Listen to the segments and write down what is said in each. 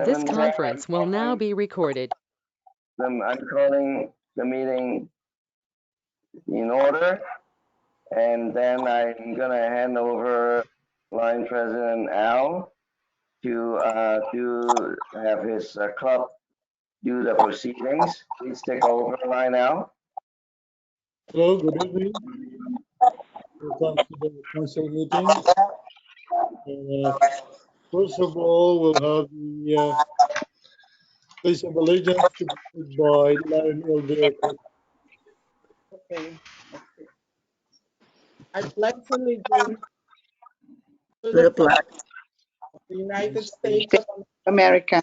This 7:10, conference will now be recorded. I'm calling the meeting in order, and then I'm gonna hand over line president Al to have his club do the proceedings. Please take over, line Al. Hello, good evening. Welcome to the council meeting. First of all, we'll have the Pledge of Allegiance to be led by Lion Elder. Okay. I pledge allegiance to to the the flag flag of the United States of of America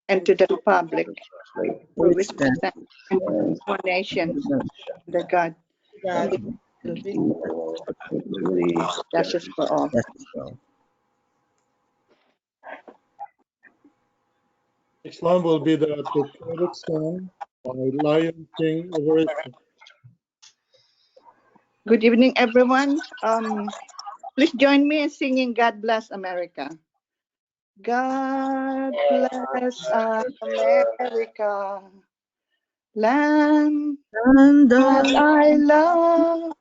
and to the republic for America, which it stands, one nation, under God, God, justice for all. Next one will be the patriotic song by Lion King Everest. Good evening, everyone. Please join me in singing God Bless America. God bless America, land that I love.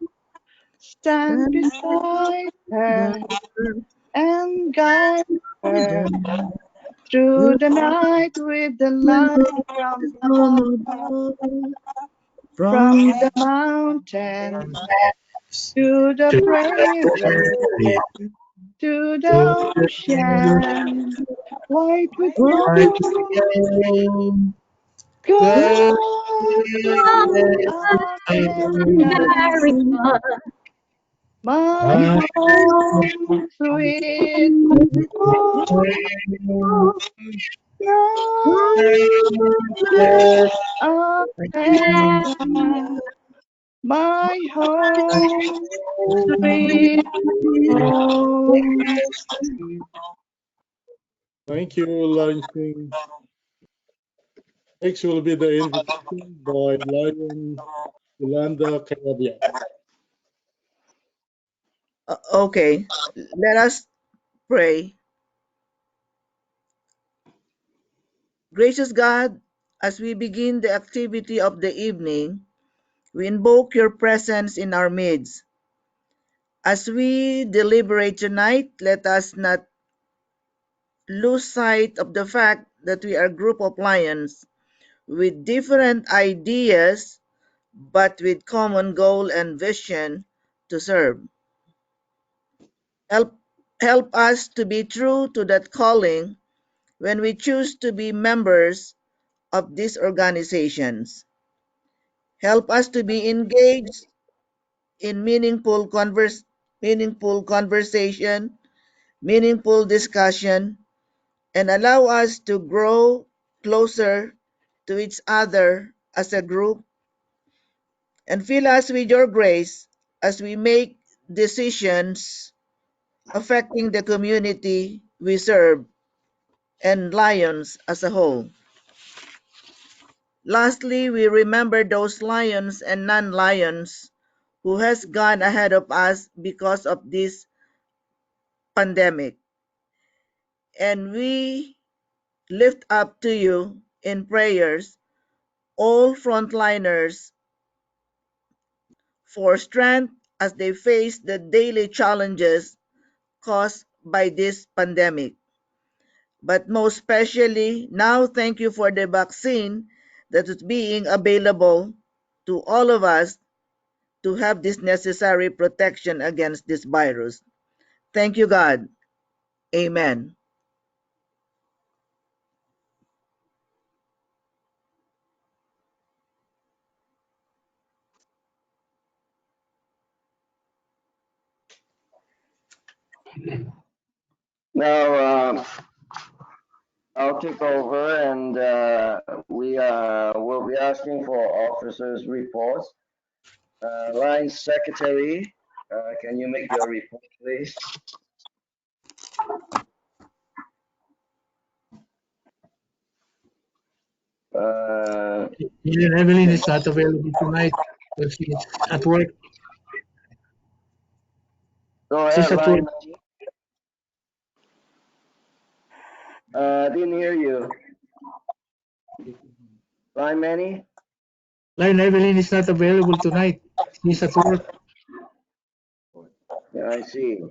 Stand beside her and guide her through the night with the light from above, from the mountain to the prairie, to the ocean, white with gold. God America, my home sweet home. God America, my home sweet home. Thank you, Lion King. Next will be the invitation by Lion Yolanda Carabia. Okay, let us pray. Gracious God, as we begin the activity of the evening, we invoke your presence in our midst. As we deliberate tonight, let us not lose sight of the fact that we are a group of lions with different ideas but with common goal and vision to serve. Help, help us to be true to that calling when we choose to be members of these organizations. Help us to be engaged in meaningful conversation, meaningful discussion, and allow us to grow closer to each other as a group, and fill us with your grace as we make decisions affecting the community we serve and Lions as a whole. Lastly, we remember those lions and non-lions who has gone ahead of us because of this pandemic. And we lift up to you in prayers all frontliners for strength as they face the daily challenges caused by this pandemic. But most especially, now thank you for the vaccine that is being available to all of us to have this necessary protection against this virus. Thank you, God. Amen. Now, I'll take over, and we will be asking for officers' reports. Line secretary, can you make your report, please? Evelyn is not available tonight. So she's at work. Go She's ahead, at work. line. Didn't hear you. Line Manny? Line Evelyn is not available tonight. She's at work. Yeah, I see.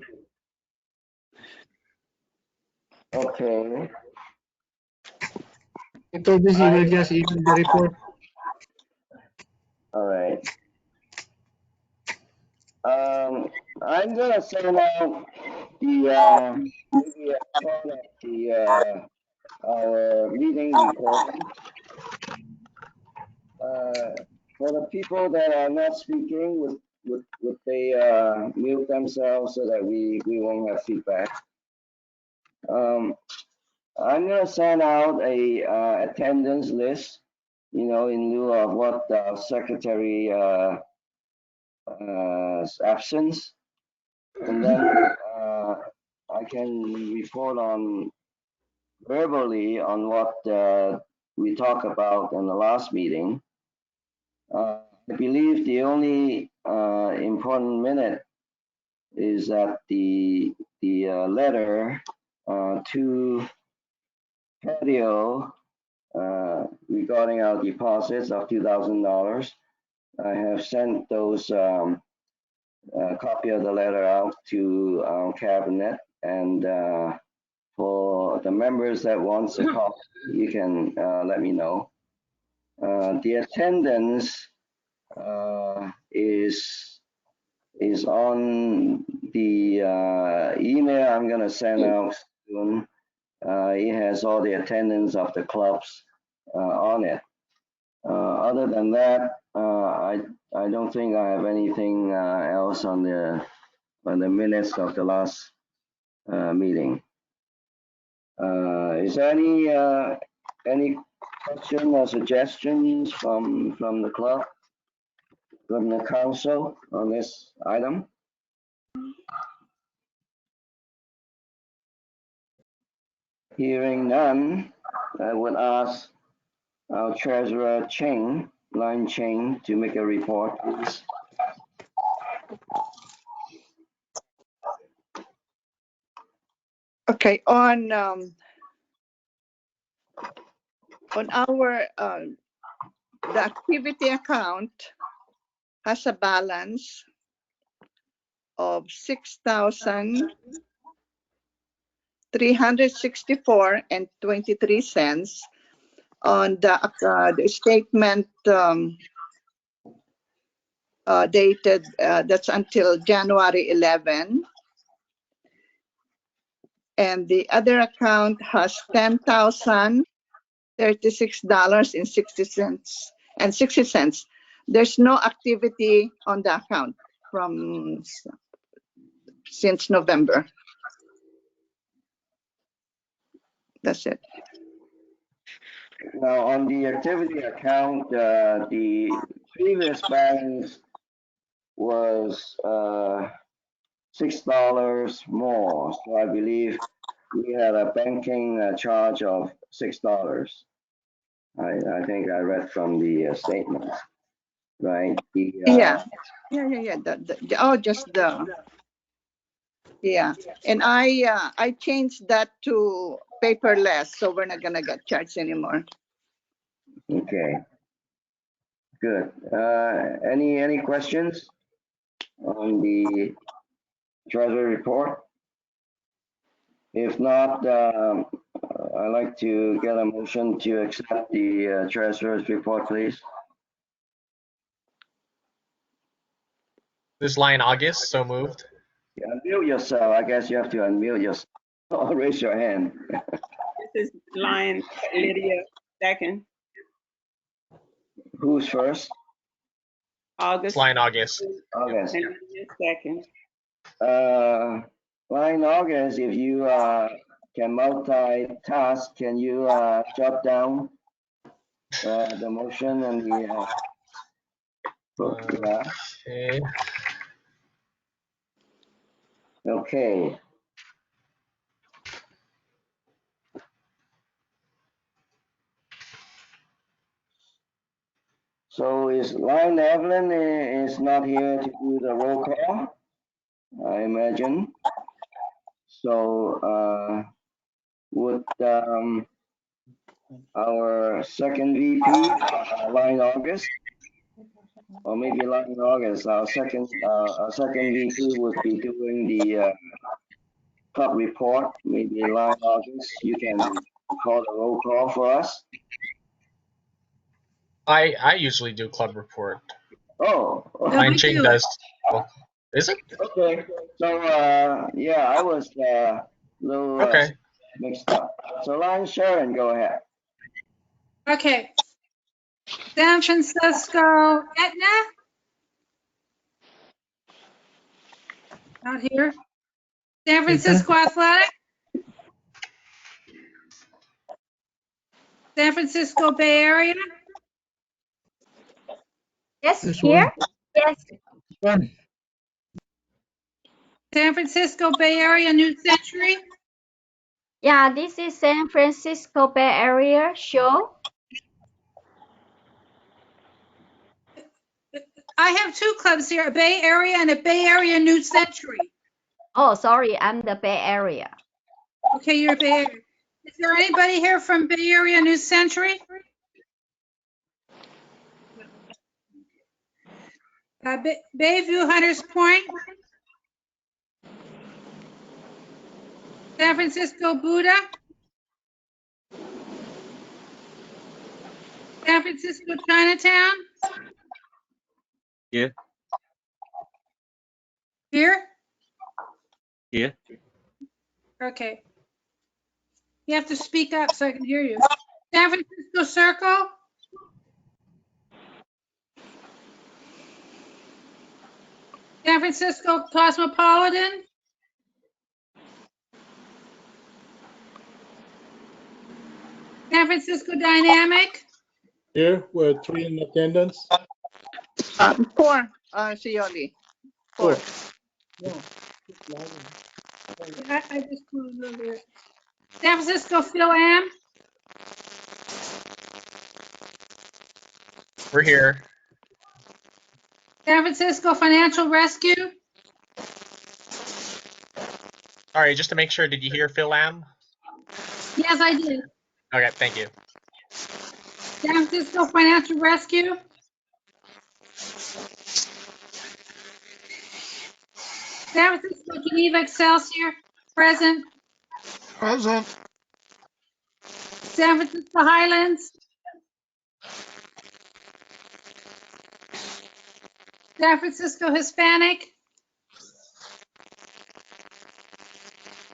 Okay. I told you she will just email the report. All right. I'm gonna send out the maybe a part of the our meeting recording. For the people that are not speaking, would they mute themselves so that we won't have feedback? I'm gonna send out a attendance list, you know, in lieu of what the secretary absence, and then I can report on verbally on what we talked about in the last meeting. I believe the only important minute is that the letter to Patio regarding our deposits of $2,000. I have sent those copy of the letter out to our cabinet, and for the members that wants a copy, you can let me know. The attendance is on the email I'm gonna send out soon. It has all the attendance of the clubs on it. Other than that, I don't think I have anything else on the minutes of the last meeting. Is there any question or suggestions from the club, from the council on this item? Hearing none, I would ask our treasurer Cheng, Line Cheng, to make a report, please. Okay, on our the activity account has a balance of $6,364.23 on the statement dated that's until January 11, and the other account has $10,036.60. There's no activity on the account from since November. That's it. Now, on the activity account, the previous balance was $6 more. So I believe we had a banking charge of $6. I think I read from the statement, right? The, Yeah. Just the. Yeah, and I changed that to paperless, so we're not gonna get charged anymore. Okay. Good. Any questions on the treasury report? If not, I'd like to get a motion to accept the treasurer's report, please. This line August, so moved. Yeah, unmute yourself. I guess you have to unmute yourself or raise your hand. This is line Lydia, second. Who's first? August. Line August. August. And Lydia, second. Line August, if you can multitask, can you jot down the motion and the yeah. Okay. Okay. So is Line Evelyn is not here to do the roll call, I imagine. So would our second VP, Line August, or maybe Line August, our second VP would be doing the club report. Maybe Line August, you can call the roll call for us. I usually do club report. Oh, Line Ching does. Well, is it? okay. So yeah, I was little Okay. mixed up. So Line Sharon, go ahead. Okay. San Francisco, Etna? Not here. San Francisco Athletic? San Francisco Bay Area? Yes, This here? one. Yes. One. San Francisco Bay Area New Century? Yeah, this is San Francisco Bay Area show. I have two clubs here, a Bay Area and a Bay Area New Century. Oh, sorry, I'm the Bay Area. Okay, you're Bay Area. Is there anybody here from Bay Area New Century? Bayview Hunters Point? San Francisco Buddha? San Francisco Chinatown? Yeah. Here? Yeah. Okay. You have to speak up so I can hear you. San Francisco Circle? San Francisco Cosmopolitan? San Francisco Dynamic? Here, we're 3 in attendance. 4, Sioli. 4. No. I just put it over there. San Francisco Phil Am? We're here. San Francisco Financial Rescue? Sorry, just to make sure, did you hear Phil Lam? Yes, I did. Okay, thank you. San Francisco Financial Rescue? San Francisco Geneva Excelsior? Present. Present. San Francisco Highlands? San Francisco Hispanic?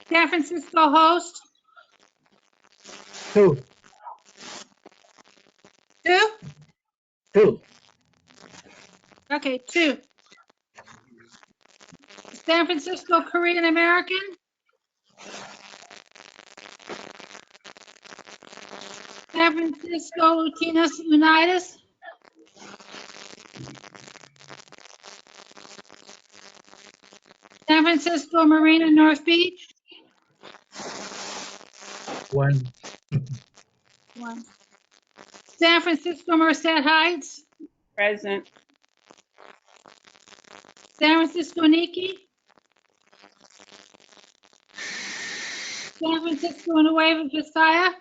San Francisco Host? 2. 2? 2. Okay, 2. San Francisco Korean American? San Francisco Latinos Unitas? San Francisco Marina North Beach? 1. 1. San Francisco Merced Heights? Present. San Francisco Niki? San Francisco Nueva Vizcaya?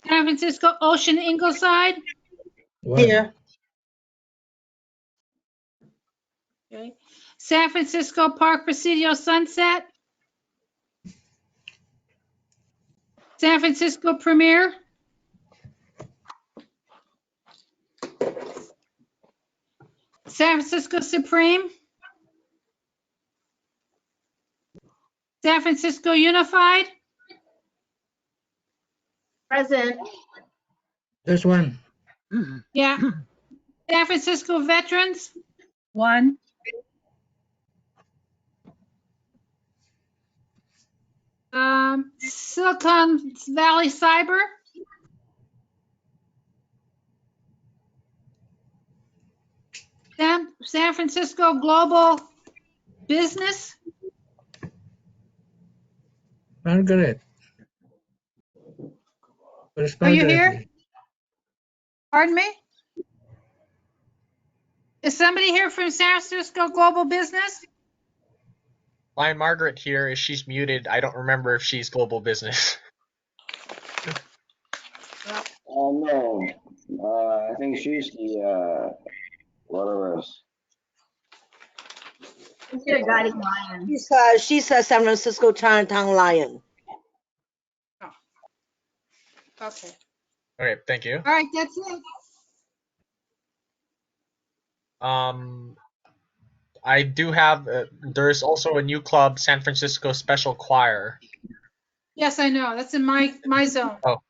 San Francisco Ocean Ingleside? 1. Here. Okay. San Francisco Park Presidio Sunset? San Francisco Premier? San Francisco Supreme? San Francisco Unified? Present. There's 1. Yeah. San Francisco Veterans? 1. Silicon Valley Cyber? San Francisco Global Business? Margaret. Where's Are you Margaret? here? Pardon me? Is somebody here from San Francisco Global Business? Lion Margaret here. Is she's muted? I don't remember if she's global business. No, I think she's the whatever else. She's a San Francisco Chinatown Lion. Okay. Okay, thank you. All right, that's it. I do have. There's also a new club, San Francisco Special Choir. Yes, I know. That's in my zone, Oh,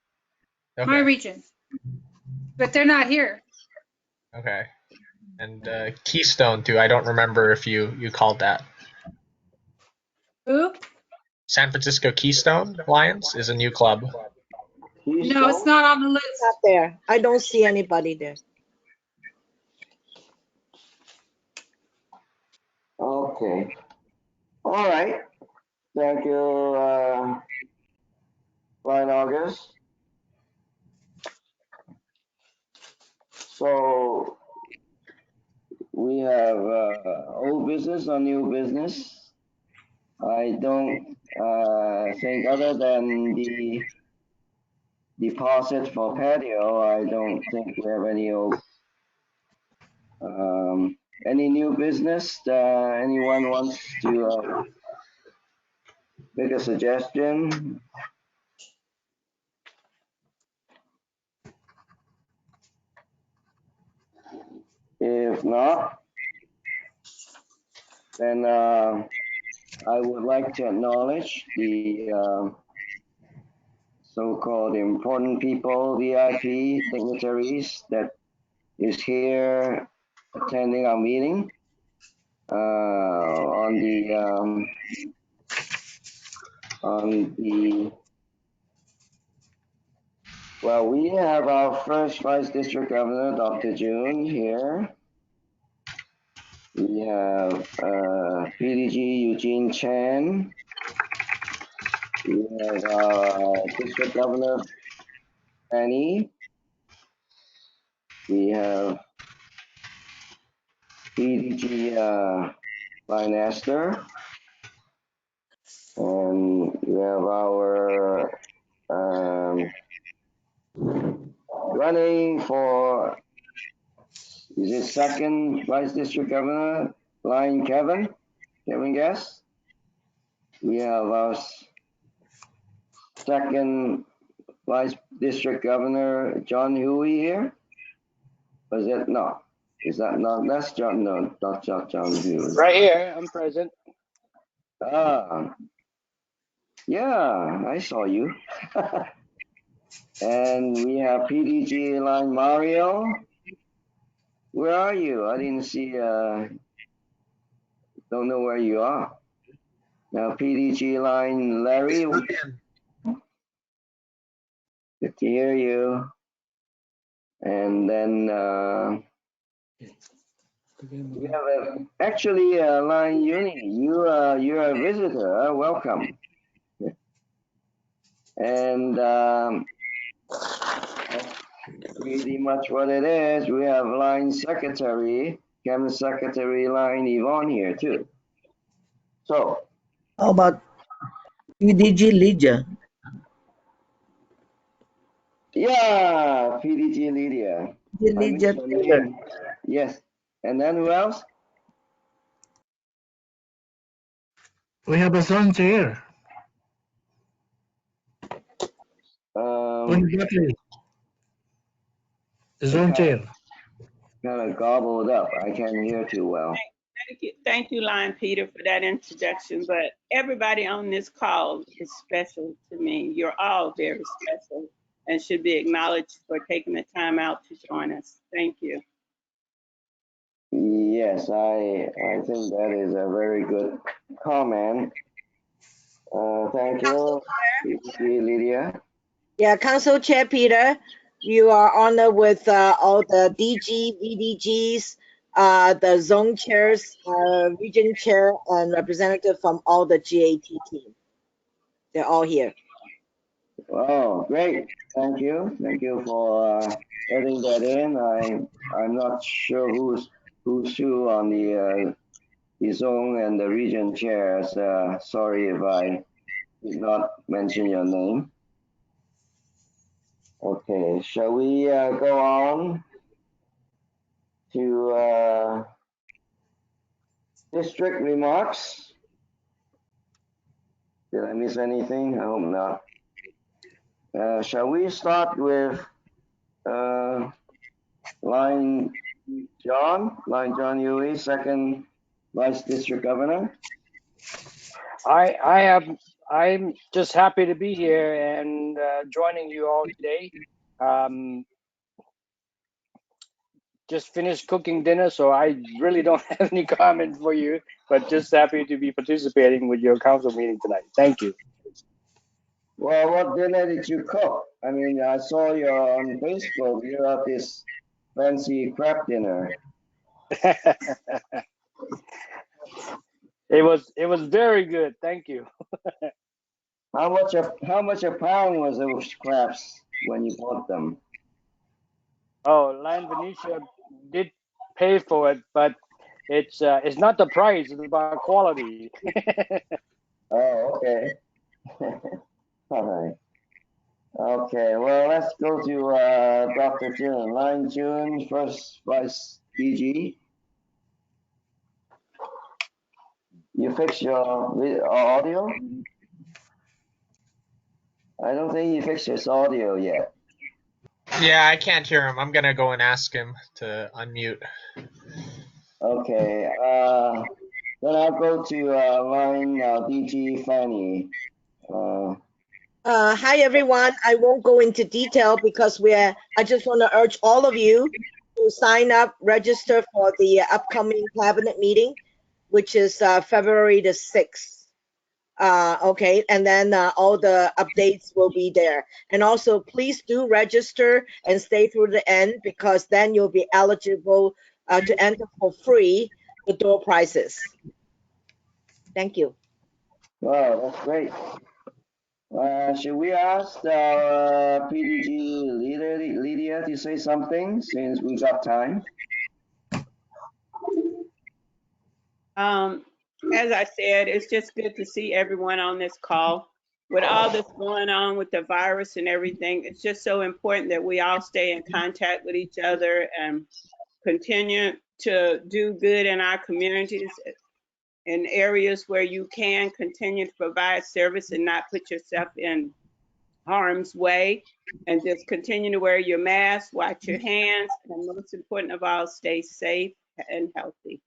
okay. my region. But they're not here. Okay. And Keystone too. I don't remember if you called that. Who? San Francisco Keystone Lions is a new club. No, it's not on the list. Not there. I don't see anybody there. Okay. All right. Thank you, Ryan August. So we have old business or new business. I don't think other than the deposit for patio, I don't think we have any new business. Anyone wants to make a suggestion? If not, then I would like to acknowledge the so-called important people, VIP dignitaries that is here attending our meeting on the well, we have our first Vice District Governor, Dr. June, here. We have PDG Eugene Chan. We have District Governor Annie. We have PDG Ryan Astor. And we have our running for, is it second Vice District Governor, Lion Kevin Guest. We have our second Vice District Governor, John Huey here. Was it not? Is that not? That's John, no, not John Huey. Right here, I'm present. Yeah, I saw you. And we have PDG line Mario. Where are you? I didn't see, don't know where you are. Now PDG line Larry. Good to hear you. And then we have actually line Uni. You're a visitor. Welcome. And pretty much what it is. We have line secretary, Cabinet Secretary line Yvonne here too. So How about PDG Lydia? yeah, PDG Lydia. Lydia Taylor. Yes. And then who else? We have a zone chair. Tony Buckley. The zone chair. Kind of gobbled up. I can't hear too well. Thank you, Lion Peter, for that introduction. But everybody on this call is special to me. You're all very special and should be acknowledged for taking the time out to join us. Thank you. Yes, I think that is a very good comment. Thank you, Lydia. Yeah, Council Chair Peter, you are honored with all the DG, VDGs, the zone chairs, region chair, and representative from all the GAT team. They're all here. Oh, great. Thank you. Thank you for adding that in. I'm not sure who's who on the the zone and the region chairs. Sorry if I did not mention your name. Okay, shall we go on to district remarks? Did I miss anything? I hope not. Shall we start with Line John Yui, second Vice District Governor? I'm just happy to be here and joining you all today. Just finished cooking dinner, so I really don't have any comment for you, but just happy to be participating with your council meeting tonight. Thank you. Well, what dinner did you cook? I mean, I saw you on Facebook. You had this fancy crab dinner. It was very good. Thank you. How much a pound was those crabs when you bought them? Oh, Lion Venetia did pay for it, but it's not the price; it's about quality. Oh, okay. All right. Okay, well, let's go to Dr. June. Line June, first Vice DG. You fixed your audio? I don't think he fixed his audio yet. Yeah, I can't hear him. I'm gonna go and ask him to unmute. Okay, then I'll go to line DG Fanny. Hi, everyone. I won't go into detail because I just want to urge all of you to sign up, register for the upcoming cabinet meeting, which is February the 6th. Okay, and then all the updates will be there. And also, please do register and stay through the end, because then you'll be eligible to enter for free the door prizes. Thank you. Wow, that's great. Should we ask our PDG leader, Lydia, to say something since we got time? As I said, it's just good to see everyone on this call. With all this going on with the virus and everything, it's just so important that we all stay in contact with each other and continue to do good in our communities, in areas where you can continue to provide service and not put yourself in harm's way, and just continue to wear your mask, wash your hands, and most important of all, stay safe and healthy.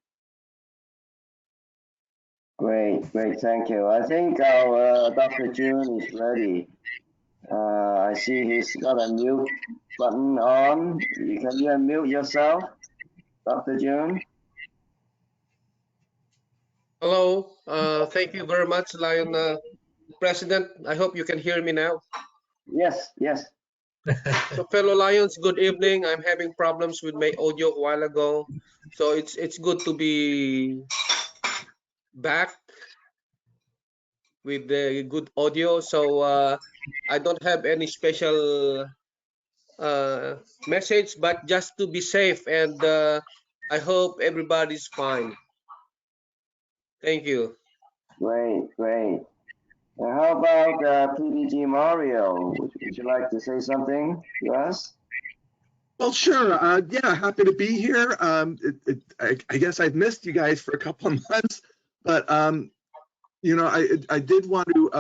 Great, thank you. I think our Dr. June is ready. I see he's got a mute button on. Can you unmute yourself, Dr. June? Hello. Thank you very much, Lion President. I hope you can hear me now. Yes. So, fellow Lions, good evening. I'm having problems with my audio a while ago, so it's good to be back with the good audio. So I don't have any special message, but just to be safe, and I hope everybody's fine. Thank you. Great. How about PDG Mario? Would you like to say something to us? Well, sure. Yeah, happy to be here. I guess I've missed you guys for a couple of months, but you know, I did want to.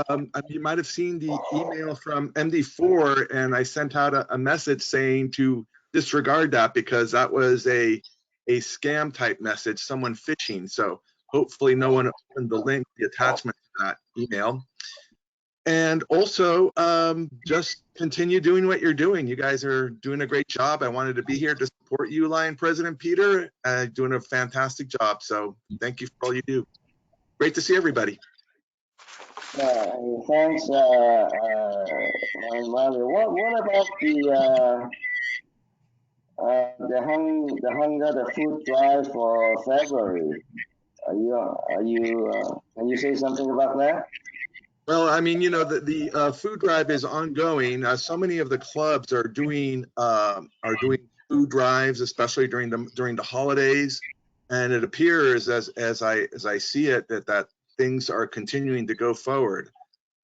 You might have seen the email from MD4, and I sent out a message saying to disregard that because that was a scam type message, someone phishing. So hopefully, no one opened the link, the attachment to that email. And also, just continue doing what you're doing. You guys are doing a great job. I wanted to be here to support you, Lion President Peter, doing a fantastic job. So thank you for all you do. Great to see everybody. Thanks, Mario. What about the food drive for February? Can you say something about that? Well, I mean, you know, the food drive is ongoing. So many of the clubs are doing food drives, especially during the holidays. And it appears, as I see it, that things are continuing to go forward.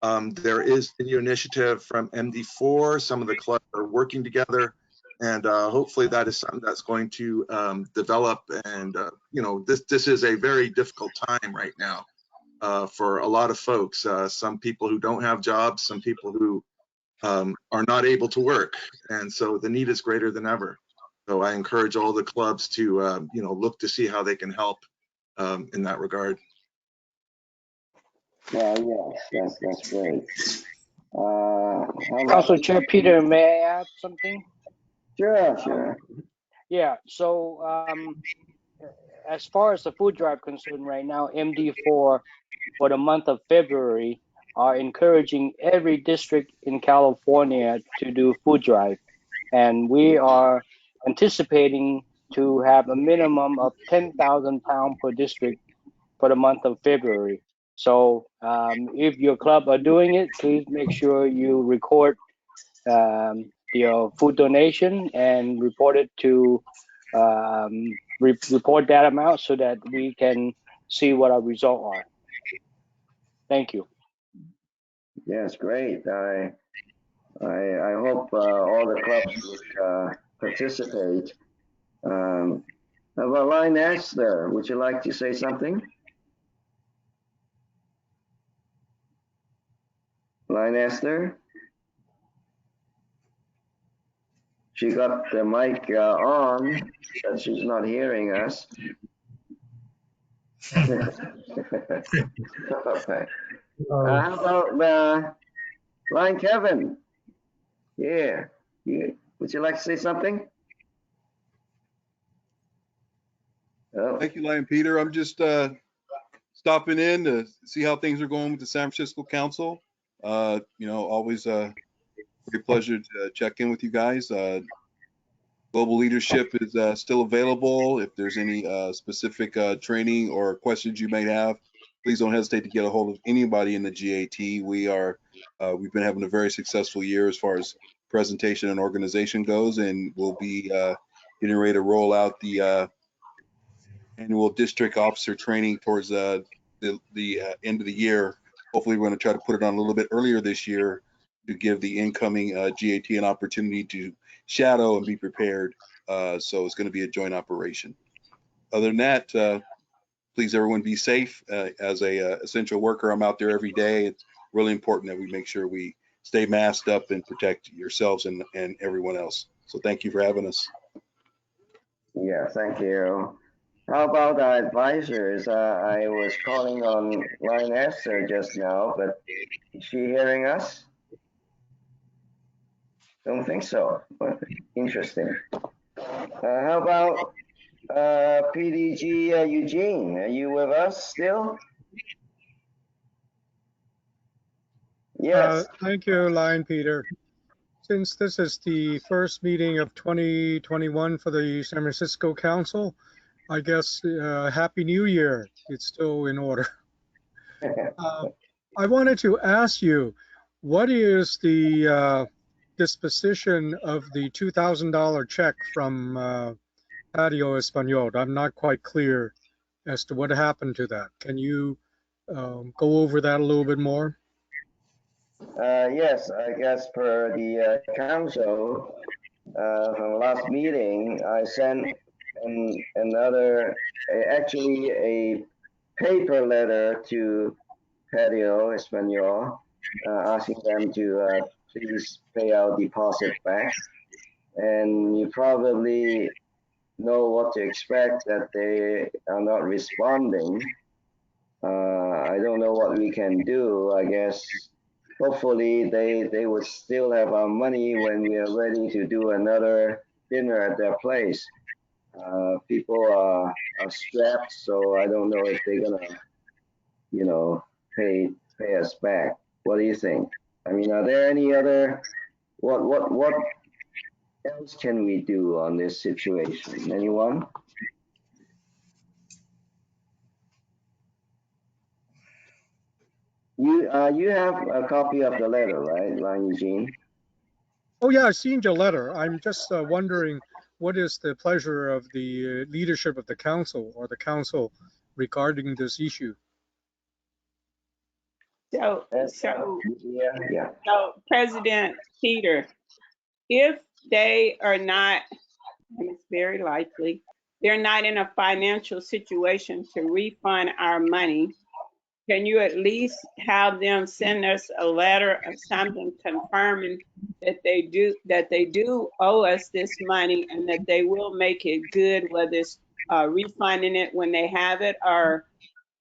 There is a new initiative from MD4. Some of the clubs are working together, and hopefully that is something that's going to develop. And you know, this is a very difficult time right now for a lot of folks. Some people who don't have jobs, some people who are not able to work, and so the need is greater than ever. So I encourage all the clubs to you know, look to see how they can help in that regard. Yes, that's great. How about- Council Chair Peter, may I add something? Sure. Yeah, so as far as the food drive concerned right now, MD4 for the month of February are encouraging every district in California to do food drive. And we are anticipating to have a minimum of 10,000 pounds per district for the month of February. So if your club are doing it, please make sure you record your food donation and report it to report that amount so that we can see what our results are. Thank you. Yes, great. I hope all the clubs would participate. How about Line Esther? Would you like to say something? Line Esther? She got the mic on, but she's not hearing us. Okay. How about Line Kevin? Yeah. Would you like to say something? Oh. Thank you, Lion Peter. I'm just stopping in to see how things are going with the San Francisco Council. You know, always a great pleasure to check in with you guys. Global leadership is still available. If there's any specific training or questions you may have, please don't hesitate to get a hold of anybody in the GAT. We've been having a very successful year as far as presentation and organization goes, and we'll be getting ready to roll out the annual district officer training towards the end of the year. Hopefully, we're going to try to put it on a little bit earlier this year to give the incoming GAT an opportunity to shadow and be prepared. So it's going to be a joint operation. Other than that, please everyone be safe. As a essential worker, I'm out there every day. It's really important that we make sure we stay masked up and protect yourselves and everyone else. So thank you for having us. Yeah, thank you. How about our advisors? I was calling on Line Esther just now, but is she hearing us? Don't think so. Interesting. How about PDG Eugene? Are you with us still? Yes. Thank you, Lion Peter. Since this is the first meeting of 2021 for the San Francisco Council, I guess Happy New Year. It's still in order. I wanted to ask you, what is the disposition of the $2,000 check from Patio Español? I'm not quite clear as to what happened to that. Can you go over that a little bit more? Yes, I guess per the council from last meeting, I sent actually a paper letter to Patio Español asking them to please pay our deposit back. And you probably know what to expect, that they are not responding. I don't know what we can do. I guess hopefully they would still have our money when we are ready to do another dinner at their place. People are strapped, so I don't know if they're gonna, you know, pay us back. What do you think? I mean, are there any other what else can we do on this situation? Anyone? You have a copy of the letter, right, Lan Eugene? Oh yeah, I've seen your letter. I'm just wondering what is the pleasure of the leadership of the council or the council regarding this issue? So, Yeah. so President Peter, if they are not, and it's very likely, they're not in a financial situation to refund our money, can you at least have them send us a letter or something confirming that they do owe us this money and that they will make it good, whether it's refunding it when they have it or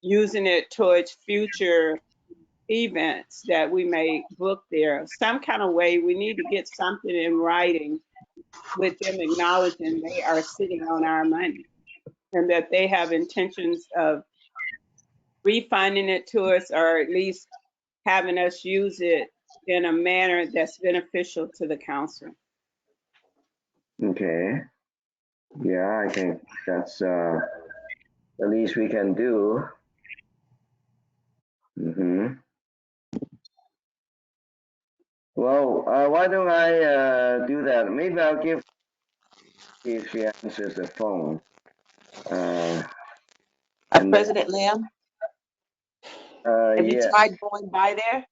using it towards future events that we may book there. Some kind of way we need to get something in writing with them acknowledging they are sitting on our money and that they have intentions of refunding it to us or at least having us use it in a manner that's beneficial to the council. Okay. Yeah, I think that's the least we can do. Well, why don't I do that? Maybe I'll give, if she answers the phone. President Lam, have you Yeah. tried going by there?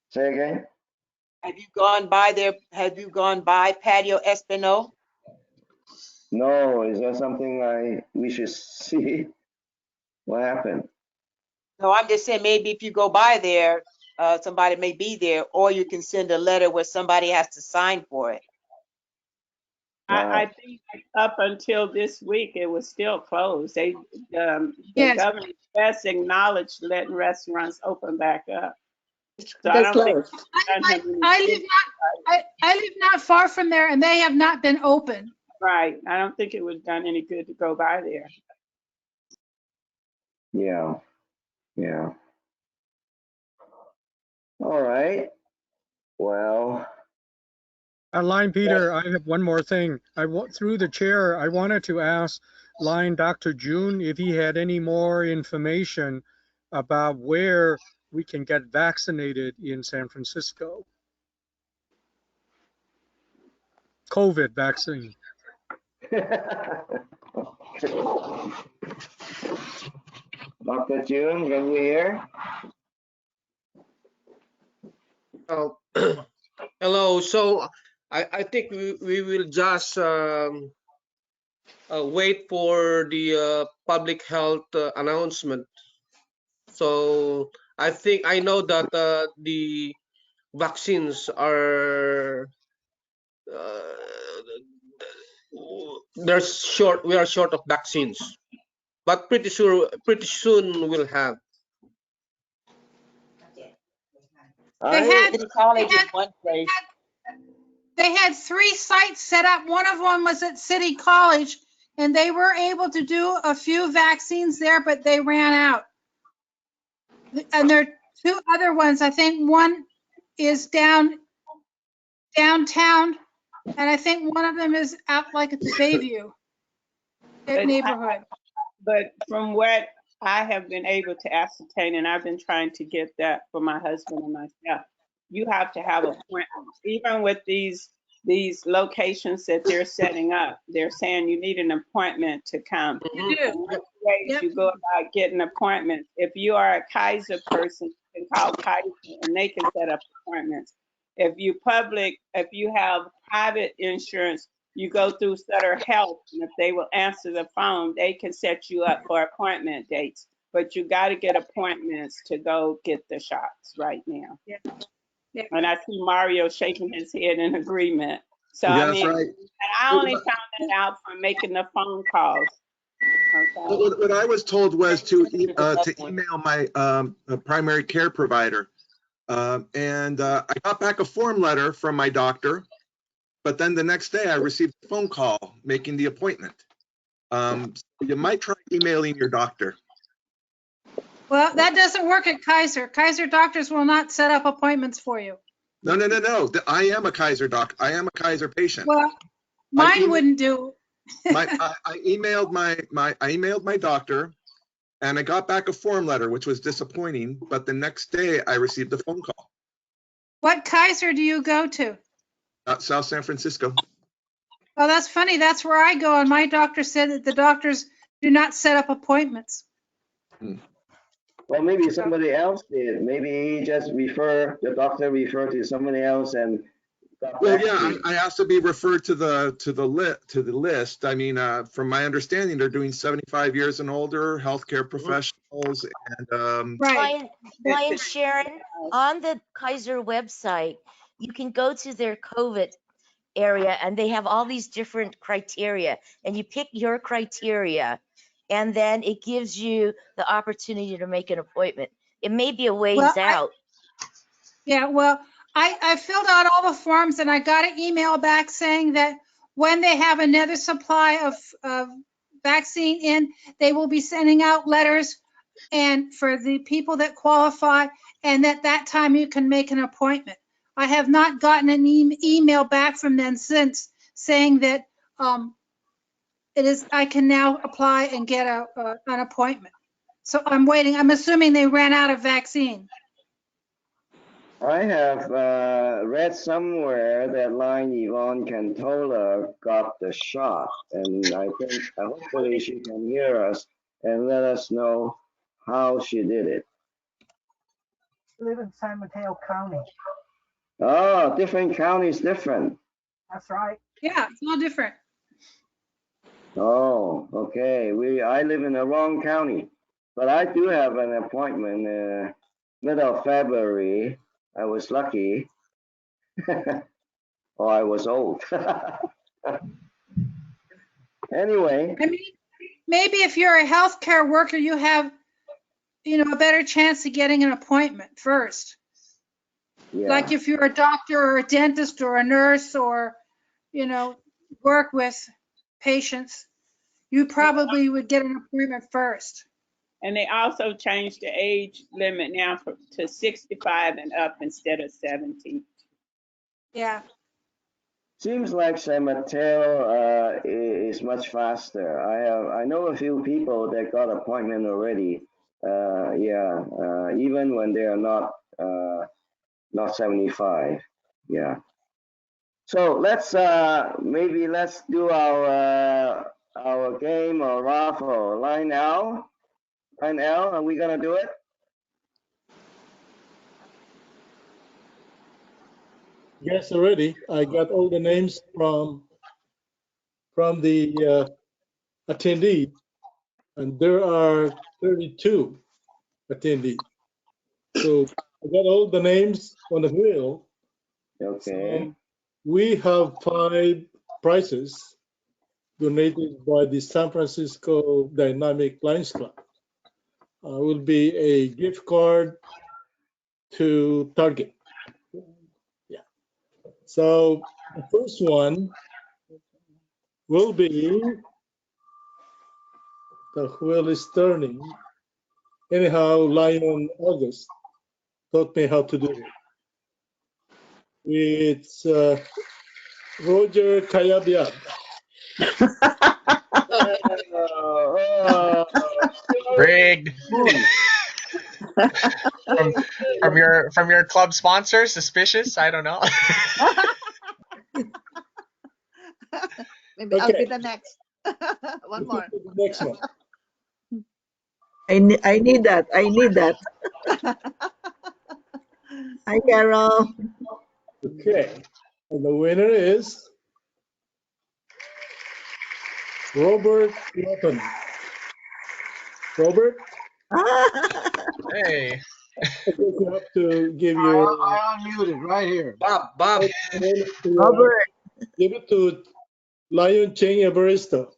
Say again? Have you gone by there? Have you gone by Patio Espino? No, is that something we should see? What happened? No, I'm just saying maybe if you go by there, somebody may be there, or you can send a letter where somebody has to sign for it. I think up until this week it was still closed. The governor just acknowledged letting restaurants open back up. So I don't think I live not far from there, and they have not been open. Right. I don't think it would have done any good to go by there. Yeah. Yeah. All right. Well. Line Peter, I have one more thing. Through the chair, I wanted to ask Line Dr. June if he had any more information about where we can get vaccinated in San Francisco. COVID vaccine. Dr. June, can you hear? Oh, hello. So I think we will just wait for the public health announcement. So I know that the vaccines are we are short of vaccines, but pretty soon we'll have. They had 3 sites set up. One of them was at City College, and they were able to do a few vaccines there, but they ran out. And there are 2 other ones. I think one is downtown, and I think one of them is out like at the Bayview neighborhood. But from what I have been able to ascertain, and I've been trying to get that for my husband and myself, you have to have appointments. Even with these locations that they're setting up, they're saying you need an appointment to come. You do. One way you go about getting appointments. If you are a Kaiser person, you can call Kaiser and they can set up appointments. If you have private insurance, you go through Sutter Health, and if they will answer the phone, they can set you up for appointment dates. But you got to get appointments to go get the shots right now. Yeah. Yeah. And I see Mario shaking his head in agreement. So Yeah, I mean, that's right. and I only found that out from making the phone calls. Okay. What I was told was to email my primary care provider. And I got back a form letter from my doctor, but then the next day I received a phone call making the appointment. So you might try emailing your doctor. Well, that doesn't work at Kaiser. Kaiser doctors will not set up appointments for you. No. I am a Kaiser doctor. I am a Kaiser patient. Well, mine wouldn't do. I emailed my doctor, and I got back a form letter, which was disappointing. But the next day I received a phone call. What Kaiser do you go to? South San Francisco. Well, that's funny. That's where I go, and my doctor said that the doctors do not set up appointments. Well, maybe somebody else did. Maybe he just the doctor referred to somebody else and got Well, back yeah, to you. I asked to be referred to the list. I mean, from my understanding, they're doing 75 years and older healthcare professionals, and Right. Lion Sharon, on the Kaiser website, you can go to their COVID area and they have all these different criteria, and you pick your criteria, and then it gives you the opportunity to make an appointment. It may be a ways out. Well, I filled out all the forms and I got an email back saying that when they have another supply of vaccine in, they will be sending out letters and for the people that qualify, and at that time you can make an appointment. I have not gotten an email back from them since saying that I can now apply and get an appointment. So I'm waiting. I'm assuming they ran out of vaccine. I have read somewhere that line Yvonne Cantola got the shot, and I think hopefully she can hear us and let us know how she did it. I live in San Mateo County. Oh, different counties, different. That's right. Yeah, it's all different. Oh, okay. I live in the wrong county, but I do have an appointment middle of February. I was lucky. Or I was old. Anyway. I mean, maybe if you're a healthcare worker, you have, a better chance of getting an appointment first. Yeah. Like if you're a doctor or a dentist or a nurse or, work with patients, you probably would get an appointment first. And they also changed the age limit now to 65 and up instead of 70. Yeah. Seems like San Mateo is much faster. I know a few people that got appointment already. Even when they are not 75. Yeah. So let's do our game or raffle. Line L, are we gonna do it? Yes, already. I got all the names from the attendees, and there are 32 attendees. So I got all the names on the wheel. Okay. So we have 5 prizes donated by the San Francisco Dynamic Lions Club. Will be a gift card to Target. Yeah. So the first one will be, the wheel is turning. Anyhow, Lion August taught me how to do it. It's Roger Kayabyab. Rigged. from your club sponsor, suspicious? I don't know. Maybe I'll be the next. One more. Next one. I need that. I need that. Hi, Carol. Okay. And the winner is Robert Lawton. Robert? Hey. You have to give your... I unmuted right here. Bob. Robert. Give it to Lion Cheng Evaristo.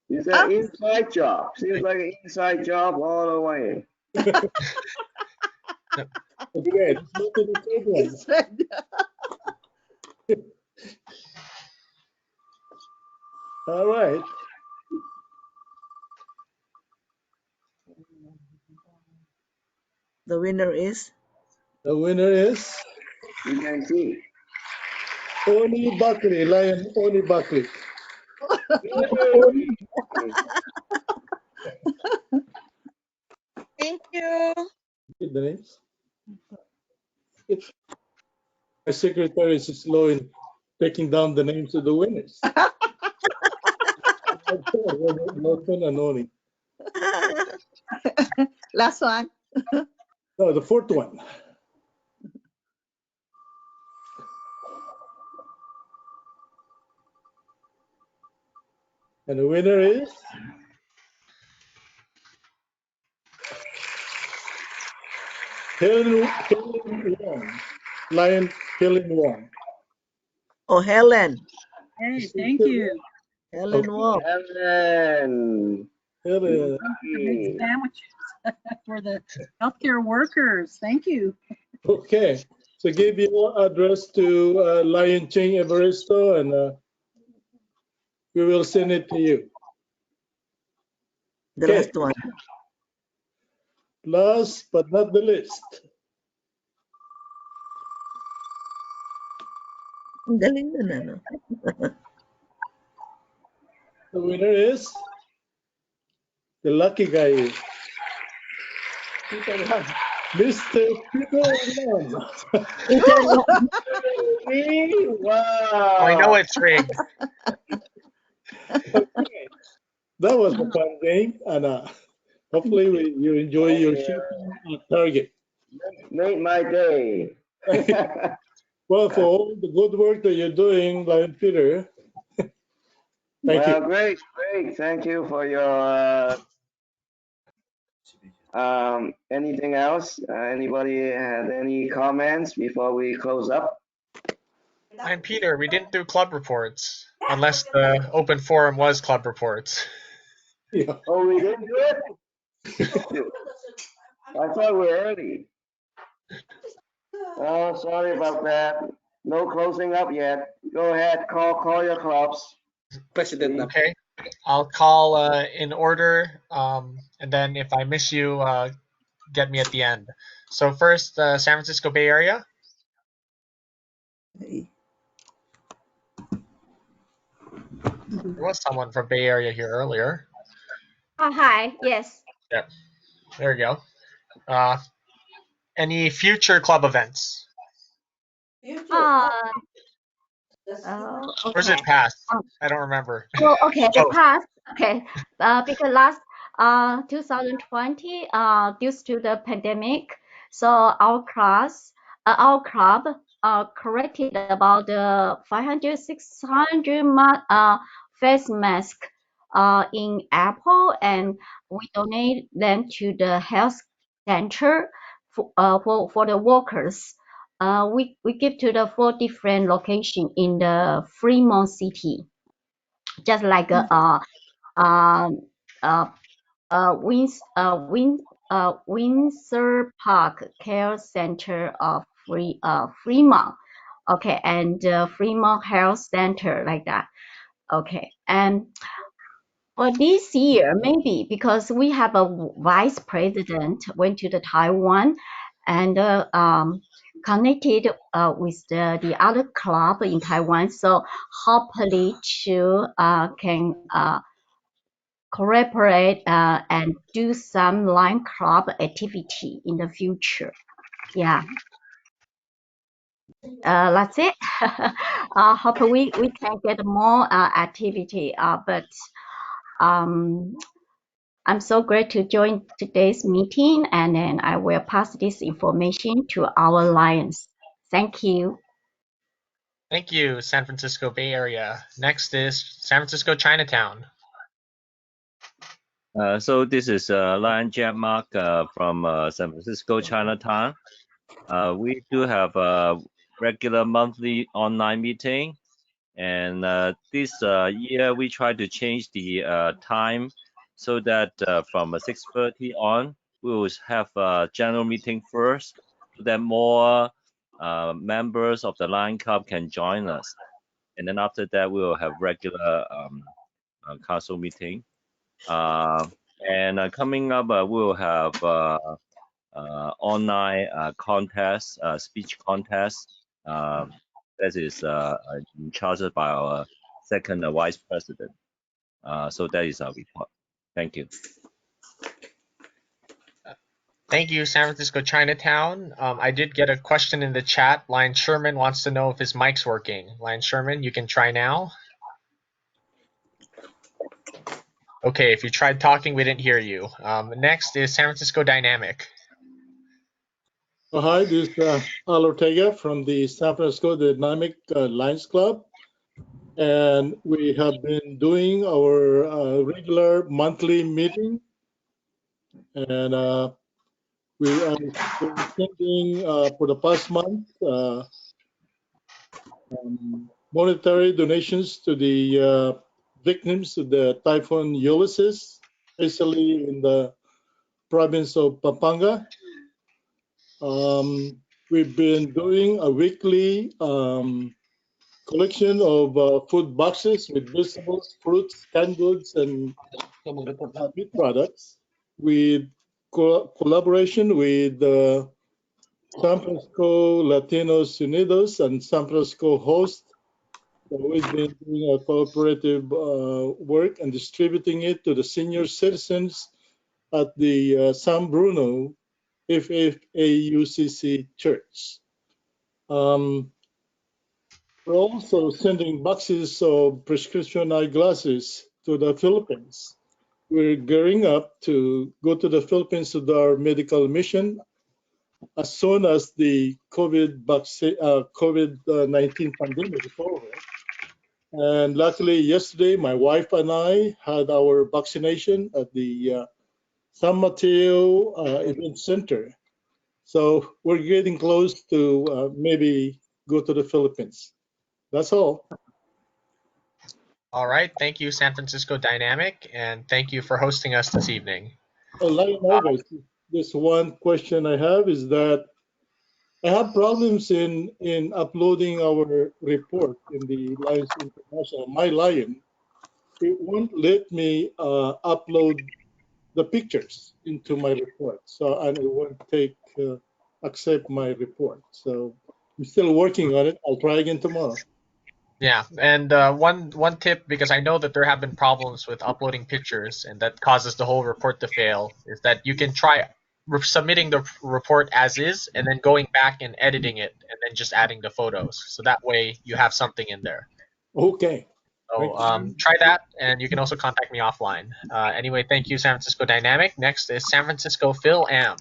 It's an inside job. Seems like an inside job all the way. Okay, let's go to the third one. All right. The winner is? The winner is? You can see. Oni Buckley, Lion Oni Buckley. Thank you. Get the names. My secretary is slow in taking down the names of the winners. Lawson and Oni. Last one. No, the fourth one. And the winner is Helen Wong. Lion Helen Wong. Oh, Helen. Hey, thank you. Helen Wong. Helen. Helen. To make sandwiches for the healthcare workers. Thank you. Okay, so give your address to Lion Ching Evaristo, and we will send it to you. The Okay. last one. Last but not the least. Ang galing nun, ano? The winner is the lucky guy is Mr. Peter Lam. Wow. I know it's rigged. Okay. That was a fun game, and hopefully you enjoy your shooting at target. Made my day. Well, for all the good work that you're doing, Lion Peter, thank you. Great. Thank you for your. Anything else? Anybody had any comments before we close up? I'm Peter. We didn't do club reports, unless the open forum was club reports. Yeah. Oh, we didn't do it? I thought we were early. Oh, sorry about that. No closing up yet. Go ahead, call your clubs. President. Okay, I'll call in order, and then if I miss you, get me at the end. So first, San Francisco Bay Area. There was someone from Bay Area here earlier. Oh, hi. Yes. Yep. There you go. Any future club events? Uh, Or is okay. it past? I don't remember. So, okay, the Oh. past, okay, because last 2020, due to the pandemic, so our club collected about 500, 600 face mask in Apple, and we donate them to the health center for the workers. We give to the 4 different location in the Fremont city, just like Windsor Park Care Center of Fremont. Okay, and Fremont Health Center, like that. Okay, and for this year, maybe because we have a vice president went to the Taiwan and connected with the other club in Taiwan, so hopefully to can cooperate and do some line club activity in the future. Yeah. That's it. Hope we can get more activity, but I'm so glad to join today's meeting, and then I will pass this information to our Lions. Thank you. Thank you, San Francisco Bay Area. Next is San Francisco Chinatown. So this is Lion Jack Mark from San Francisco Chinatown. We do have a regular monthly online meeting, and this year we try to change the time so that from 6:30 on we will have a general meeting first, so that more members of the Lion Club can join us, and then after that we will have regular council meeting. And coming up, we'll have online contest, speech contest. That is in charge by our second vice president. So that is our report. Thank you. Thank you, San Francisco Chinatown. I did get a question in the chat. Lion Sherman wants to know if his mic's working. Lion Sherman, you can try now. Okay, if you tried talking, we didn't hear you. Next is San Francisco Dynamic. Hi, this is Al Ortega from the San Francisco Dynamic Lions Club. And we have been doing our regular monthly meeting. And we are sending for the past month monetary donations to the victims of the Typhoon Ulysses, especially in the province of Pampanga. We've been doing a weekly collection of food boxes with vegetables, fruits, canned goods, and meat products with collaboration with San Francisco Latinos Unidos and San Francisco Host. So we've been doing a cooperative work and distributing it to the senior citizens at the San Bruno FFAUCC Church. We're also sending boxes of prescription eyeglasses to the Philippines. We're gearing up to go to the Philippines to do our medical mission as soon as the COVID-19 pandemic is over. And luckily, yesterday, my wife and I had our vaccination at the San Mateo Event Center. So we're getting close to maybe go to the Philippines. That's all. All right, thank you, San Francisco Dynamic, and thank you for hosting us this evening. August, this one question I have is that I have problems in uploading our report in the Lions International, My Lion. It won't let me upload the pictures into my report, so and it won't accept my report. So I'm still working on it. I'll try again tomorrow. Yeah, and one tip, because I know that there have been problems with uploading pictures and that causes the whole report to fail, is that you can try submitting the report as is and then going back and editing it and then just adding the photos. So that way you have something in there. Okay. So try that, and you can also contact me offline. Anyway, thank you, San Francisco Dynamic. Next is San Francisco Phil Am.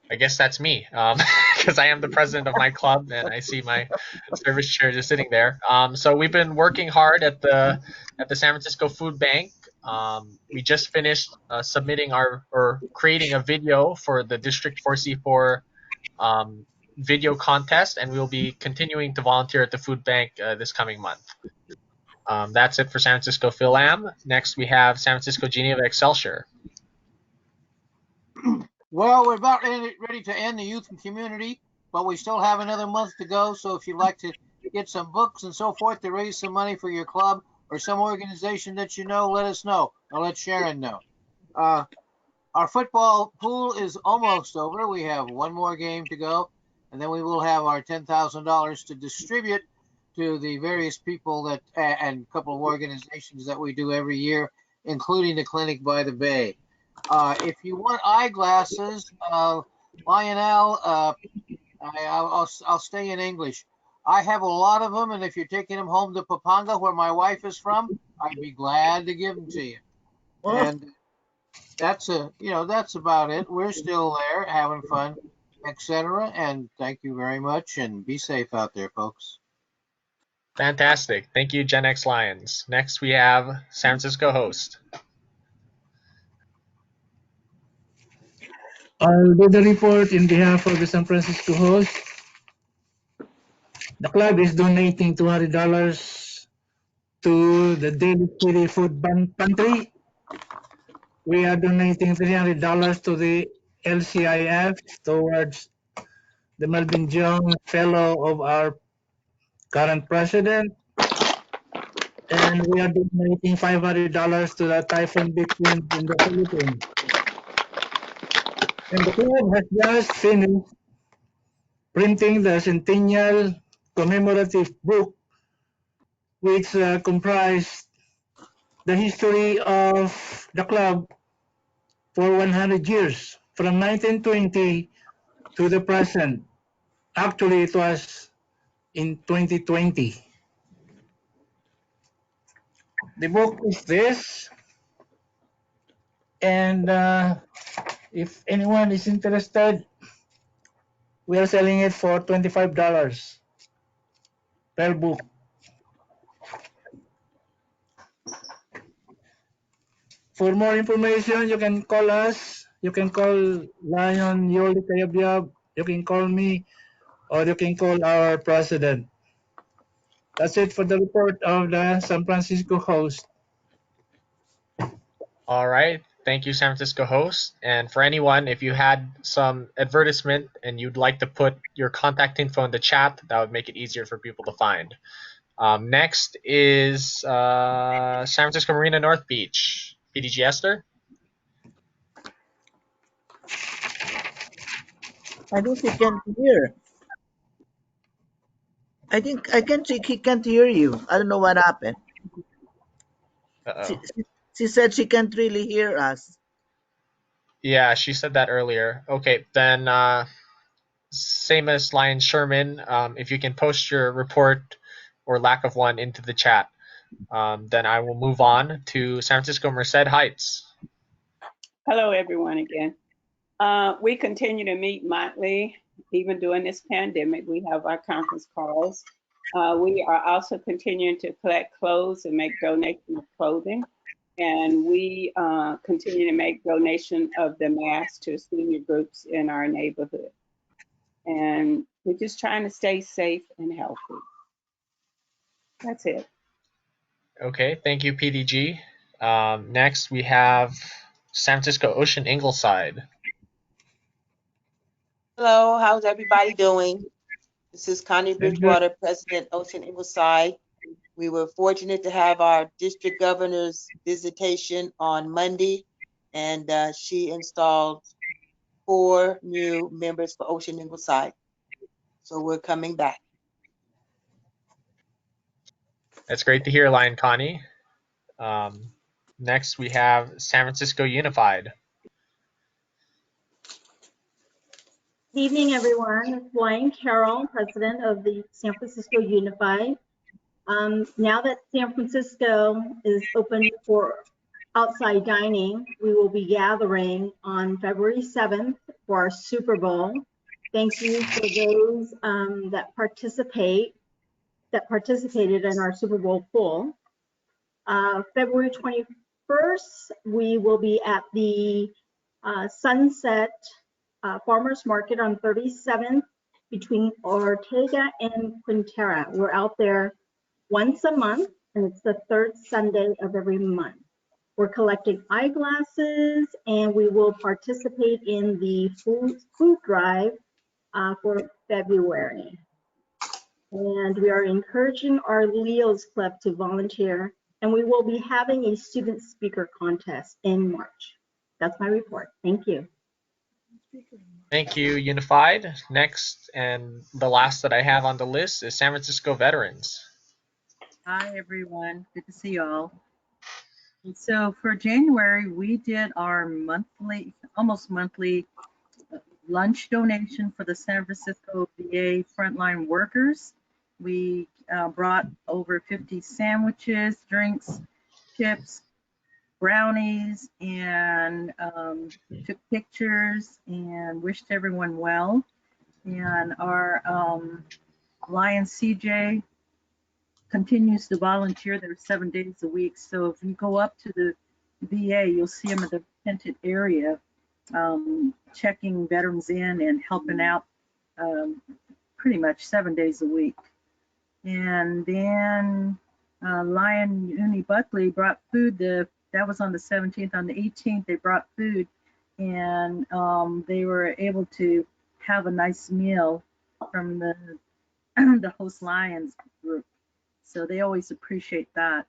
I guess that's me, because I am the president of my club, and I see my service chair just sitting there. So we've been working hard at the San Francisco Food Bank. We just finished submitting or creating a video for the District 4C4 video contest, and we'll be continuing to volunteer at the food bank this coming month. That's it for San Francisco Phil Am. Next, we have San Francisco Geneva Excelsior. Well, we're about ready to end the youth and community, but we still have another month to go. So if you'd like to get some books and so forth to raise some money for your club or some organization that you know, let us know. I'll let Sharon know. Our football pool is almost over. We have one more game to go, and then we will have our $10,000 to distribute to the various people that and a couple of organizations that we do every year, including the Clinic by the Bay. If you want eyeglasses, Lionel, I'll stay in English. I have a lot of them, and if you're taking them home to Pampanga, where my wife is from, I'd be glad to give them to you. And that's about it. We're still there, having fun, etc. And thank you very much, and be safe out there, folks. Fantastic. Thank you, Gen X Lions. Next, we have San Francisco Host. I'll do the report in behalf of the San Francisco Host. The club is donating $200 to the Daily City Food Pantry. We are donating $300 to the LCIF towards the Melvin Jones Fellow of our current president. And we are donating $500 to the typhoon victims in the Philippines. And the club has just finished printing the Centennial commemorative book, which comprised the history of the club for 100 years, from 1920 to the present. Actually, it was in 2020. The book is this, and if anyone is interested, we are selling it for $25 per book. For more information, you can call us. You can call Lion Yoli Kayabyab. You can call me, or you can call our president. That's it for the report of the San Francisco host. All right. Thank you, San Francisco host. And for anyone, if you had some advertisement and you'd like to put your contact info in the chat, that would make it easier for people to find. Next is San Francisco Marina North Beach. PDG Esther? I think he can't hear. I think he can't hear you. I don't know what happened. Uh-oh. She said she can't really hear us. Yeah, she said that earlier. Okay, then same as Lion Sherman, if you can post your report or lack of one into the chat, then I will move on to San Francisco Merced Heights. Hello, everyone again. We continue to meet monthly, even during this pandemic. We have our conference calls. We are also continuing to collect clothes and make donation of clothing. And we continue to make donation of the masks to senior groups in our neighborhood. And we're just trying to stay safe and healthy. That's it. Okay, thank you, PDG. Next, we have San Francisco Ocean Ingleside. Hello, how's everybody doing? This is Connie Very good. Bridgewater, President, Ocean Ingleside. We were fortunate to have our district governor's visitation on Monday, and she installed 4 new members for Ocean Ingleside. So we're coming back. That's great to hear, Lion Connie. Next, we have San Francisco Unified. Good evening, everyone. It's Lion Carroll, president of the San Francisco Unified. Now that San Francisco is open for outside dining, we will be gathering on February 7th for our Super Bowl. Thank you for those that participated in our Super Bowl pool. February 21st, we will be at the Sunset Farmers Market on 37th between Ortega and Quintera. We're out there once a month, and it's the 3rd Sunday of every month. We're collecting eyeglasses, and we will participate in the food drive for February. And we are encouraging our Leo's Club to volunteer, and we will be having a student speaker contest in March. That's my report. Thank you. Thank you, Unified. Next, and the last that I have on the list is San Francisco Veterans. Hi, everyone. Good to see you all. And so for January, we did our almost monthly lunch donation for the San Francisco VA frontline workers. We brought over 50 sandwiches, drinks, chips, brownies, and took pictures and wished everyone well. And our Lion CJ continues to volunteer there 7 days a week. So if you go up to the VA, you'll see him in the tented area, checking veterans in and helping out pretty much 7 days a week. And then Lion Uni Buckley brought food. That was on the 17th. On the 18th, they brought food, and they were able to have a nice meal from the host Lions group. So they always appreciate that.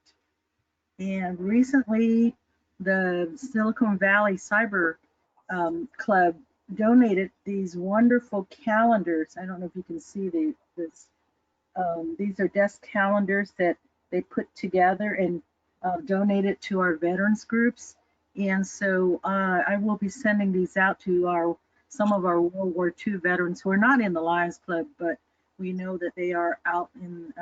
And recently, the Silicon Valley Cyber Club donated these wonderful calendars. I don't know if you can see this. These are desk calendars that they put together and donated to our veterans groups. And so I will be sending these out to some of our World War II veterans who are not in the Lions Club, but we know that they are out in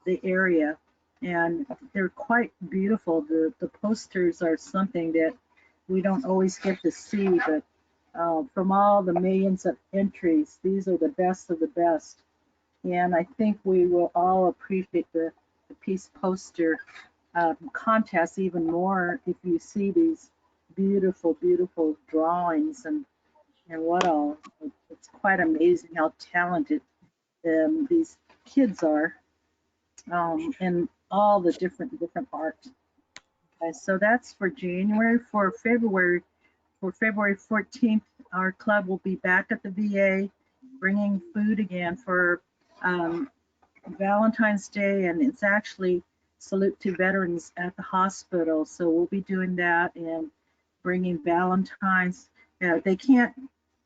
the area, and they're quite beautiful. The posters are something that we don't always get to see, but from all the millions of entries, these are the best of the best. And I think we will all appreciate the peace poster contest even more if you see these beautiful, beautiful drawings and what all. It's quite amazing how talented these kids are, and all the different art. So that's for January. For February 14th, our club will be back at the VA, bringing food again for Valentine's Day, and it's actually salute to veterans at the hospital. So we'll be doing that and bringing Valentine's. They can't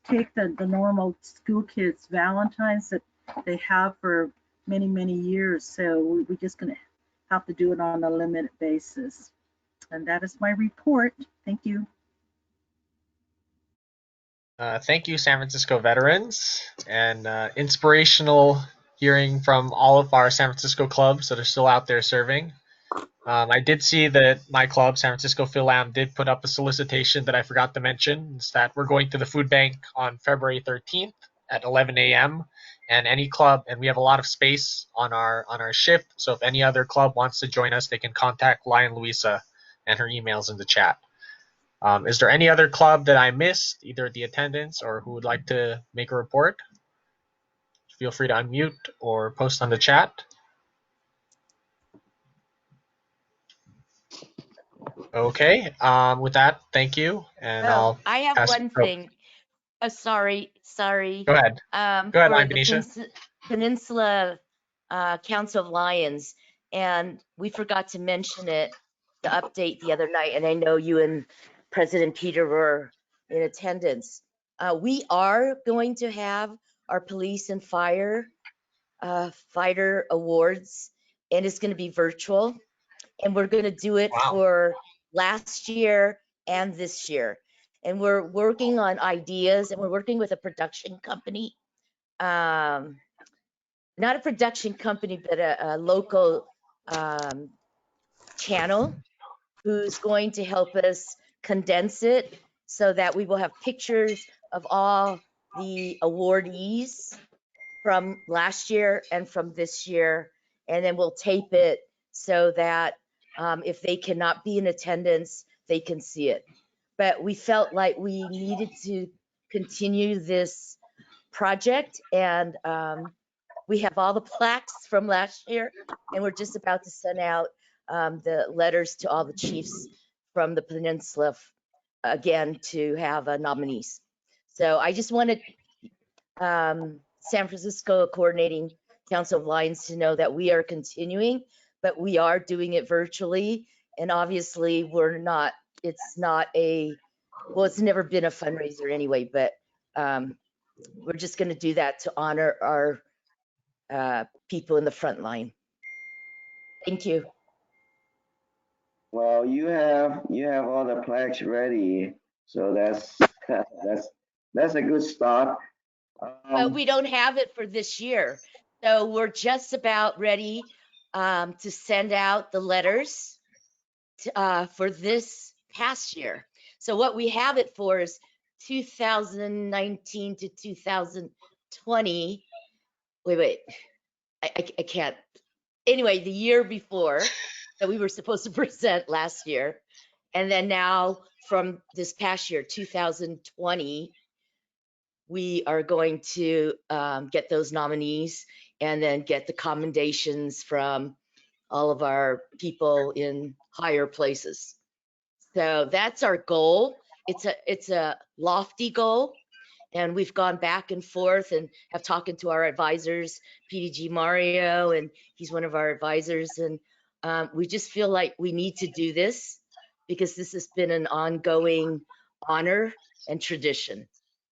take the normal school kids Valentine's that they have for many, many years. So we're just going to have to do it on a limited basis. And that is my report. Thank you. Thank you, San Francisco veterans, and inspirational hearing from all of our San Francisco clubs that are still out there serving. I did see that my club, San Francisco Philam, did put up a solicitation that I forgot to mention. It's that we're going to the food bank on February 13th at 11 a.m. And any club, and we have a lot of space on our shift. So if any other club wants to join us, they can contact Lion Louisa, and her email's in the chat. Is there any other club that I missed, either the attendance or who would like to make a report? Feel free to unmute or post on the chat. Okay, with that, thank you, and I'll I have pass. one thing. Oh, sorry. Go ahead. Go ahead, For Lion the Benicia. Peninsula Council of Lions, and we forgot to mention it, the update the other night, and I know you and President Peter were in attendance. We are going to have our police and fire fighter awards, and it's going to be virtual, and we're going to do it for last year and this year. And we're working on ideas, and we're working with a production company, not a production company, but a local channel who's going to help us condense it so that we will have pictures of all the awardees from last year and from this year, and then we'll tape it so that if they cannot be in attendance, they can see it. But we felt like we needed to continue this project, and we have all the plaques from last year, and we're just about to send out the letters to all the chiefs from the peninsula again to have nominees. So I just wanted San Francisco Coordinating Council of Lions to know that we are continuing, but we are doing it virtually. And obviously it's never been a fundraiser anyway, but we're just going to do that to honor our people in the front line. Thank you. Well, you have all the plaques ready, so that's a good start. But we don't have it for this year, so we're just about ready to send out the letters for this past year. So what we have it for is 2019 to 2020. Wait, I can't. Anyway, the year before that we were supposed to present last year, and then now from this past year, 2020, we are going to get those nominees and then get the commendations from all of our people in higher places. So that's our goal. It's a lofty goal, and we've gone back and forth and have talked to our advisors, PDG Mario, and he's one of our advisors, and we just feel like we need to do this because this has been an ongoing honor and tradition.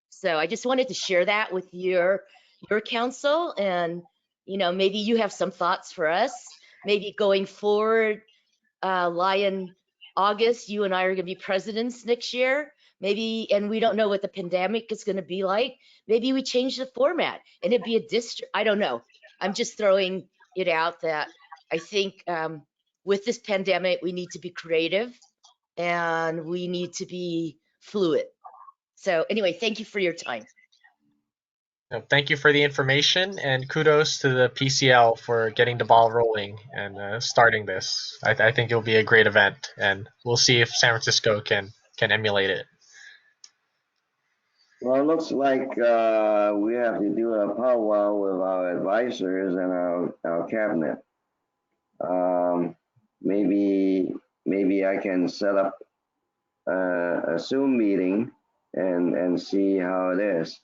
So I just wanted to share that with your council, and maybe you have some thoughts for us. Maybe going forward, Lion August, you and I are going to be presidents next year. Maybe, and we don't know what the pandemic is going to be like. Maybe we change the format and it'd be a district. I don't know. I'm just throwing it out that I think with this pandemic, we need to be creative and we need to be fluid. So anyway, thank you for your time. Thank you for the information, and kudos to the PCL for getting the ball rolling and starting this. I think it'll be a great event, and we'll see if San Francisco can emulate it. Well, it looks like we have to do a powwow with our advisors and our cabinet. Maybe I can set up a Zoom meeting and see how it is.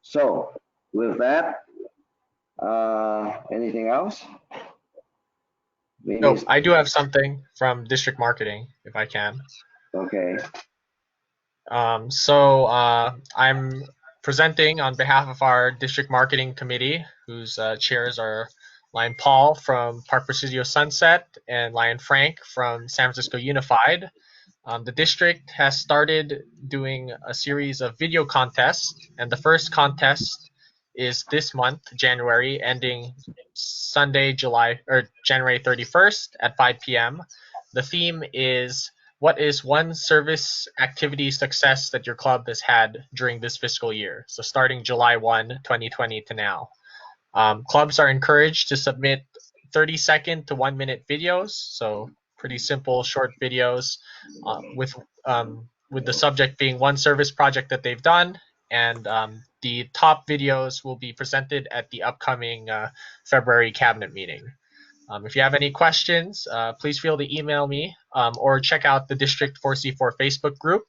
So with that, anything else? Maybe No, I do have something from district marketing, if I can. Okay. I'm presenting on behalf of our district marketing committee, whose chairs are Lion Paul from Park Presidio Sunset and Lion Frank from San Francisco Unified. The district has started doing a series of video contests, and the first contest is this month, January, ending Sunday, January 31st at 5 p.m. The theme is, what is one service activity success that your club has had during this fiscal year? So starting July 1, 2020 to now. Clubs are encouraged to submit 30-second to 1-minute videos, so pretty simple, short videos with the subject being one service project that they've done, and the top videos will be presented at the upcoming February cabinet meeting. If you have any questions, please feel to email me or check out the District 4C4 Facebook group.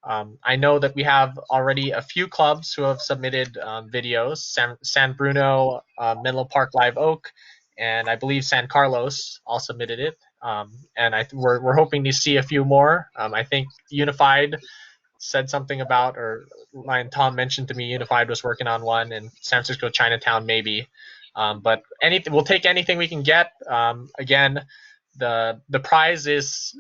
I know that we have already a few clubs who have submitted videos, San Bruno, Menlo Park Live Oak, and I believe San Carlos all submitted it. And we're hoping to see a few more. I think Unified said something about, or Lion Tom mentioned to me, Unified was working on one, and San Francisco Chinatown maybe. But we'll take anything we can get. Again, the prize is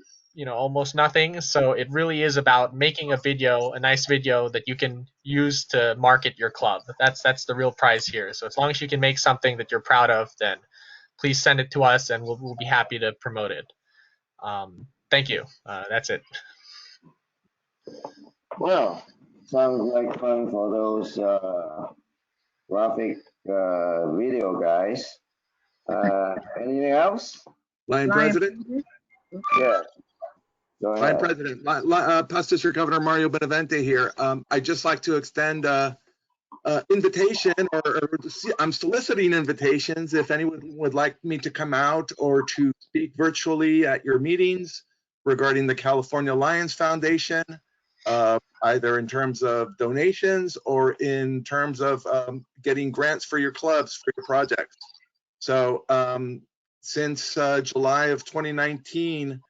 almost nothing, so it really is about making a nice video that you can use to market your club. That's the real prize here. So as long as you can make something that you're proud of, then please send it to us and we'll be happy to promote it. Thank you. That's it. Well, sounds like fun for those graphic video guys. Anything else? Lion President? Yeah. Go ahead. Lion President, Past District Governor Mario Benavente here. I'd just like to extend invitation, or I'm soliciting invitations if anyone would like me to come out or to speak virtually at your meetings regarding the California Lions Foundation, either in terms of donations or in terms of getting grants for your clubs, for your projects. So since July of 2019,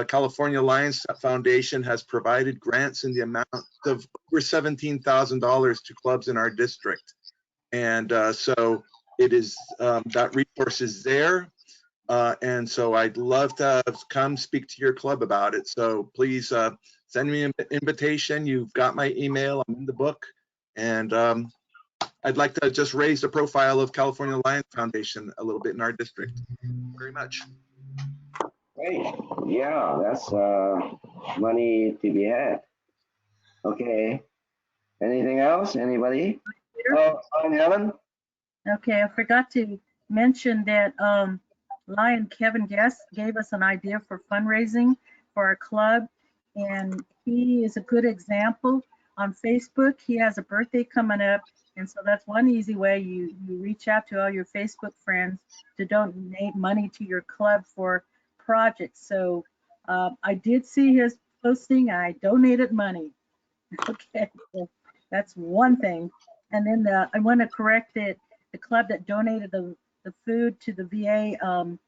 California Lions Foundation has provided grants in the amount of over $17,000 to clubs in our district. And so it is, that resource is there. And so I'd love to come speak to your club about it. So please send me an invitation. You've got my email, I'm in the book. And I'd like to just raise the profile of California Lions Foundation a little bit in our district. Very much. Great. Yeah, that's money to be had. Okay. Anything else? Anybody? Oh, Helen? Okay, I forgot to mention that Lion Kevin Guest gave us an idea for fundraising for our club, and he is a good example. On Facebook, he has a birthday coming up, and so that's one easy way you reach out to all your Facebook friends to donate money to your club for projects. So I did see his posting, and I donated money. Okay, so that's one thing. And then I want to correct it. The club that donated the food to the VA on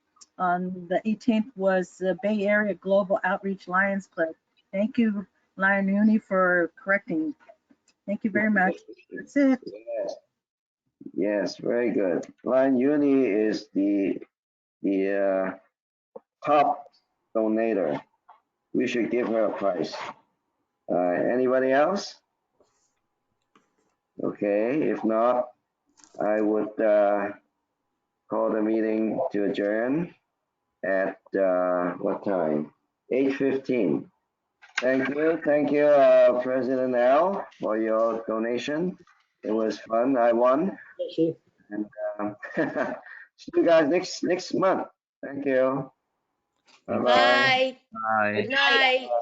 the 18th was the Bay Area Global Outreach Lions Club. Thank you, Lion Uni, for correcting. Thank you very much. That's it. Yes, very good. Lion Uni is the top donator. We should give her a prize. Anybody else? Okay, if not, I would call the meeting to adjourn at what time? 8:15. Thank you, President Al, for your donation. It was fun. I won. Sure. And see you guys next month. Thank you. Bye-bye. Bye. Bye. Good night.